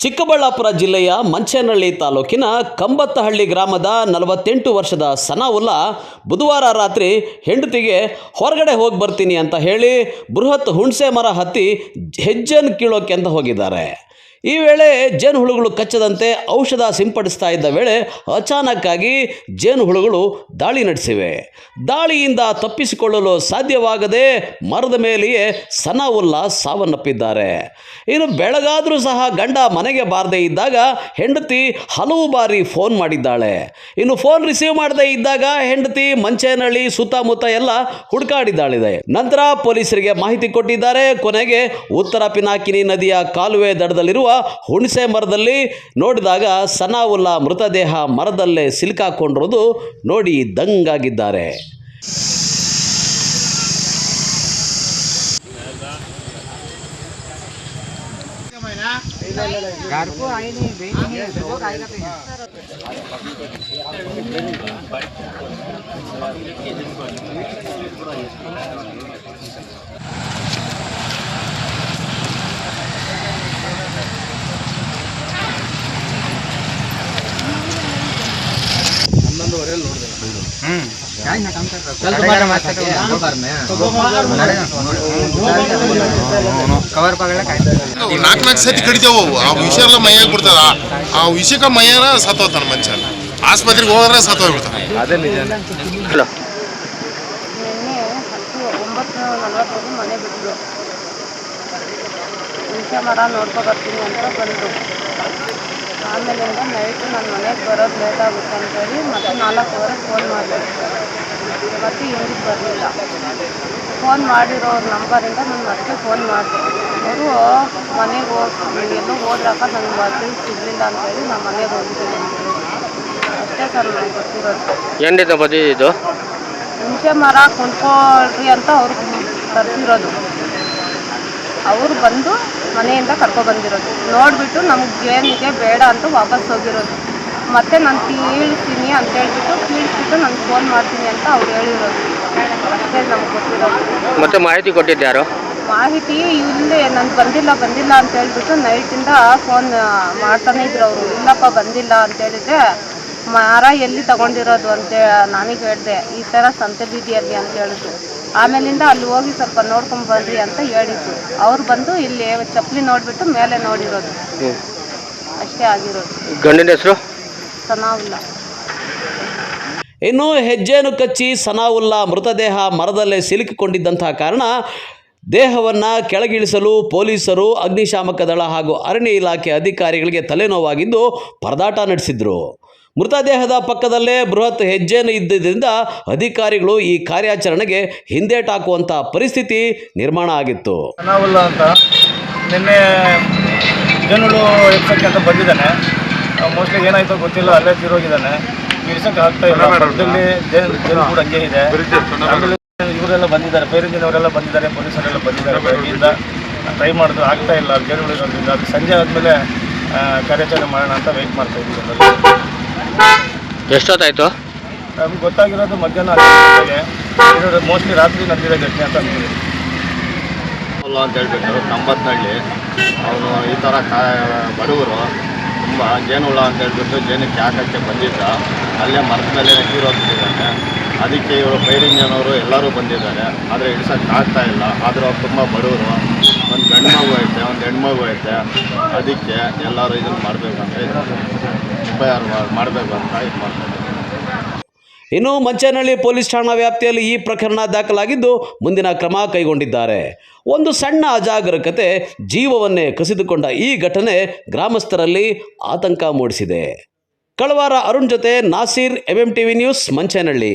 ಚಿಕ್ಕಬಳ್ಳಾಪುರ ಜಿಲ್ಲೆಯ ಮಂಚೇನಹಳ್ಳಿ ತಾಲೂಕಿನ ಕಂಬತ್ತಹಳ್ಳಿ ಗ್ರಾಮದ 48 ವರ್ಷದ ಸನಾವುಲ್ಲಾ ಬುಧವಾರ ರಾತ್ರಿ ಹೆಂಡತಿಗೆ ಹೊರಗಡೆ ಹೋಗಿ ಬರ್ತೀನಿ ಅಂತ ಹೇಳಿ ಬೃಹತ್ ಹುಣಸೆ ಮರ ಹತ್ತಿ ಹೆಜ್ಜೆಯನ್ನು ಕೀಳೋಕೆ ಅಂತ ಹೋಗಿದ್ದಾರೆ. ಈ ವೇಳೆ ಜೇನುಹುಳುಗಳು ಕಚ್ಚದಂತೆ ಔಷಧ ಸಿಂಪಡಿಸ್ತಾ ಇದ್ದ ವೇಳೆ ಅಚಾನಕ್ಕಾಗಿ ಜೇನುಹುಳುಗಳು ದಾಳಿ ನಡೆಸಿವೆ. ದಾಳಿಯಿಂದ ತಪ್ಪಿಸಿಕೊಳ್ಳಲು ಸಾಧ್ಯವಾಗದೆ ಮರದ ಮೇಲೆಯೇ ಸನಾವುಲ್ಲಾ ಸಾವನ್ನಪ್ಪಿದ್ದಾರೆ. ಇನ್ನು ಬೆಳಗಾದರೂ ಸಹ ಗಂಡ ಮನೆಗೆ ಬಾರದೇ ಇದ್ದಾಗ ಹೆಂಡತಿ ಹಲವು ಬಾರಿ ಫೋನ್ ಮಾಡಿದ್ದಾಳೆ. ಇನ್ನು ಫೋನ್ ರಿಸೀವ್ ಮಾಡದೇ ಇದ್ದಾಗ ಹೆಂಡತಿ ಮಂಚೇನಹಳ್ಳಿ ಸುತ್ತಮುತ್ತ ಎಲ್ಲ ಹುಡುಕಾಡಿದ್ದಾಳಿದೆ. ನಂತರ ಪೊಲೀಸರಿಗೆ ಮಾಹಿತಿ ಕೊಟ್ಟಿದ್ದಾರೆ. ಕೊನೆಗೆ ಉತ್ತರ ಪಿನಾಕಿನಿ ನದಿಯ ಕಾಲುವೆ ದಡದಲ್ಲಿರುವ ಹುಣಸೆ ಮರದಲ್ಲಿ ನೋಡಿದಾಗ ಸನಾವುಲ್ಲಾ ಮೃತದೇಹ ಮರದಲ್ಲೇ ಸಿಲುಕಾಕೊಂಡಿರುವುದು ನೋಡಿ ದಂಗಾಗಿದ್ದಾರೆ. ನಾಲ್ಕು ಸತಿ ಕಡಿತೇವು. ಆ ವಿಷ ಎಲ್ಲ ಮೈಯಾಗಿ ಬಿಡ್ತದ. ಆ ವಿಷಕ್ಕೆ ಮೈಯಾನ ಸತ್ತೋತಾನ ಮನುಷ್ಯ. ಆಸ್ಪತ್ರೆಗೆ ಹೋದ್ರೆ ಸತ್ತೋಗ್ಬಿಡ್ತಾನೆ. ಅದೇ ನಿಜ. ನಿನ್ನೆ 9:40 ಮನೆ ಬಿಟ್ಟರು. ಹುಣಸೆ ಮರ ನೋಡ್ಕೊ ಬರ್ತೀನಿ ಅಂತ ಬಂದರು. ಆಮೇಲಿಂದ ನೈಟು ನನ್ನ ಮನೆಗೆ ಬರೋದು ಲೇಟ್ ಆಗುತ್ತೆ ಅಂತೇಳಿ ಮತ್ತೆ 4 ಫೋನ್ ಮಾಡಿದೆ. ಮತ್ತೆ ಹಿಂದಿಗೆ ಬರಲಿಲ್ಲ. ಫೋನ್ ಮಾಡಿರೋರ ನಂಬರಿಂದ ನಾನು ಮತ್ತೆ ಫೋನ್ ಮಾಡಿದೆ. ಅವರು ಮನೆಗೆ ಎಲ್ಲೋ ಹೋದ್ರಾಕ ನನಗೆ ಮತ್ತೆ ಸಿಗಲಿಲ್ಲ ಅಂತೇಳಿ ನಾನು ಮನೆಗೆ ಹೋಗಿದ್ದೀನಿ ಅಂತೇಳಿ ಅಷ್ಟೇ ಸರ್ ನನಗೆ ಗೊತ್ತಿರೋದು. ಏನಿದೆ ಬಂದಿದ್ದು? ಹುಣಸೆ ಮರ ಕೊಂಡ್ಕೊಳ್ರಿ ಅಂತ ಅವ್ರು ತರಿಸಿರೋದು. ಅವರು ಬಂದು ಮನೆಯಿಂದ ಕರ್ಕೊಬಂದಿರೋದು. ನೋಡಿಬಿಟ್ಟು ನಮ್ಗೆ ಜೇನಿಗೆ ಬೇಡ ಅಂತ ವಾಪಸ್ ಹೋಗಿರೋದು. ಮತ್ತೆ ನಾನು ಕೀಳಿಸ್ತೀನಿ ಅಂತ ಹೇಳ್ಬಿಟ್ಟು ಕೀಳಿಸ್ಬಿಟ್ಟು ನಾನು ಫೋನ್ ಮಾಡ್ತೀನಿ ಅಂತ ಅವ್ರು ಹೇಳಿರೋದು. ಅಷ್ಟೇ ನಮ್ಗೆ ಗೊತ್ತಿರೋದು. ಮತ್ತೆ ಮಾಹಿತಿ ಕೊಟ್ಟಿದ್ದು ಮಾಹಿತಿ ಇಲ್ಲೇ ನಾನು ಬಂದಿಲ್ಲ ಅಂತ ಹೇಳ್ಬಿಟ್ಟು ನೈಟಿಂದ ಫೋನ್ ಮಾಡ್ತಾನೆ ಇದ್ರು ಅವರು. ಇಲ್ಲಪ್ಪ ಬಂದಿಲ್ಲ ಅಂತ ಹೇಳಿದ್ರೆ ಮರ ಎಲ್ಲಿ ತಗೊಂಡಿರೋದು ಅಂತ ನನಗೆ ಹೇಳಿದೆ. ಈ ಥರ ಸಂತೆಲಿದೆಯಲ್ಲಿ ಅಂತ ಹೇಳಿದ್ರು. ಆಮೇಲಿಂದ ಅಲ್ಲಿ ಹೋಗಿ ಸ್ವಲ್ಪ ನೋಡ್ಕೊಂಬರ್ರಿ ಅಂತ ಹೇಳಿದ್ರು. ಅವ್ರು ಬಂದು ಇಲ್ಲಿ ಚಪ್ಪಲಿ ನೋಡಿಬಿಟ್ಟು ಮೇಲೆ ನೋಡಿರೋದು. ಅಷ್ಟೇ ಆಗಿರೋದು. ಗಂಡಿನ ಹೆಸರು ಸನಾವುಲ್ಲಾ. ಇನ್ನು ಹೆಜ್ಜೆಯನ್ನು ಕಚ್ಚಿ ಸನಾವುಲ್ಲಾ ಮೃತದೇಹ ಮರದಲ್ಲೇ ಸಿಲುಕಿಕೊಂಡಿದ್ದಂತಹ ಕಾರಣ ದೇಹವನ್ನು ಕೆಳಗಿಳಿಸಲು ಪೊಲೀಸರು, ಅಗ್ನಿಶಾಮಕ ದಳ ಹಾಗೂ ಅರಣ್ಯ ಇಲಾಖೆ ಅಧಿಕಾರಿಗಳಿಗೆ ತಲೆನೋವಾಗಿದ್ದು ಪರದಾಟ ನಡೆಸಿದ್ರು. ಮೃತದೇಹದ ಪಕ್ಕದಲ್ಲೇ ಬೃಹತ್ ಹೆಜ್ಜೆಯನ್ನು ಇದ್ದಿದ್ದರಿಂದ ಅಧಿಕಾರಿಗಳು ಈ ಕಾರ್ಯಾಚರಣೆಗೆ ಹಿಂದೇಟಾಕುವಂಥ ಪರಿಸ್ಥಿತಿ ನಿರ್ಮಾಣ ಆಗಿತ್ತು. ಸನಾವುಲ್ಲಾ ಅಂತ ನಿನ್ನೆ ಜೇನುಹುಳು ಎಬ್ಸಕ್ಕೆ ಅಂತ ಬಂದಿದ್ದಾನೆ. ಮೋಸ್ಟ್ಲಿ ಏನಾಯ್ತೋ ಗೊತ್ತಿಲ್ಲ, ಅಲ್ಲೇ ತಿರೋಗಿದ್ದಾನೆ. ಇಡ್ಸಕ್ಕೆ ಆಗ್ತಾ ಇಲ್ಲ. ಪಕ್ಕದಲ್ಲಿ ಜೇನು ಕೂಡ ಹಂಗೆ ಇದೆ. ಇವರೆಲ್ಲ ಬಂದಿದ್ದಾರೆ, ಫೈರ್ ಇಂಜಿನ್ ಅವರೆಲ್ಲ ಬಂದಿದ್ದಾರೆ, ಪೊಲೀಸರೆಲ್ಲ ಬಂದಿದ್ದಾರೆ. ಬೆಳಗ್ಗೆಯಿಂದ ಟ್ರೈ ಮಾಡಿದ್ರು, ಆಗ್ತಾ ಇಲ್ಲ ಜೇನುಹುಳು ಇರೋದ್ರಿಂದ. ಅದು ಸಂಜೆ ಆದಮೇಲೆ ಕಾರ್ಯಾಚರಣೆ ಮಾಡೋಣ ಅಂತ ವೆಯ್ಟ್ ಮಾಡ್ತಾ ಇದ್ದೀವಿ. ಎಷ್ಟೊತ್ತಾಯ್ತು? ನಮ್ಗೆ ಗೊತ್ತಾಗಿರೋದು ಮಧ್ಯಾಹ್ನ 12 ಗಂಟೆಗೆ. ಮೋಸ್ಟ್ಲಿ ರಾತ್ರಿ ನಡೆದಿರೋ ಘಟನೆ ಅಂತ ಅಂತೀವಿ. ಅಂತ ಹೇಳ್ಬಿಟ್ಟು ಕಂಬತ್ತಹಳ್ಳಿ ಅವನು ಈ ಥರ ಬಡವರು ತುಂಬ ಜೇನುಹುಳ ಅಂತ ಹೇಳ್ಬಿಟ್ಟು ಜೇನಕ್ಕೆ ಹಾಕೋಕ್ಕೆ ಬಂದಿದ್ದ. ಅಲ್ಲೇ ಮರದ ಮೇಲೆ ತೀರೋಗ್ತಿದ್ದಾನೆ. ಅದಕ್ಕೆ ಇವರು ಫೈರ್ ಇಂಜಿನವರು ಎಲ್ಲರೂ ಬಂದಿದ್ದಾರೆ. ಆದರೆ ಇಡ್ಸೋಕ್ಕೆ ಆಗ್ತಾ ಇಲ್ಲ. ಆದರೂ ಅವ್ರು ತುಂಬ ಬಡವರು. ಒಂದು ಗಂಡು ಮಗು ಐತೆ, ಒಂದು ಹೆಣ್ಮಗು ಐತೆ. ಅದಕ್ಕೆ ಎಲ್ಲರೂ ಇದನ್ನು ಮಾಡಬೇಕಂತ ಉಪಚಾರ ಮಾಡಬೇಕು ಅಂತ ಇದು ಮಾಡ್ತಾರೆ. ಇನ್ನು ಮಂಚೇನಹಳ್ಳಿ ಪೊಲೀಸ್ ಠಾಣಾ ವ್ಯಾಪ್ತಿಯಲ್ಲಿ ಈ ಪ್ರಕರಣ ದಾಖಲಾಗಿದ್ದು ಮುಂದಿನ ಕ್ರಮ ಕೈಗೊಂಡಿದ್ದಾರೆ. ಒಂದು ಸಣ್ಣ ಅಜಾಗರೂಕತೆ ಜೀವವನ್ನೇ ಕಸಿದುಕೊಂಡ ಈ ಘಟನೆ ಗ್ರಾಮಸ್ಥರಲ್ಲಿ ಆತಂಕ ಮೂಡಿಸಿದೆ. ಕಳವಾರ ಅರುಣ್ ಜೊತೆ ನಾಸೀರ್, MMTV ನ್ಯೂಸ್, ಮಂಚೇನಹಳ್ಳಿ.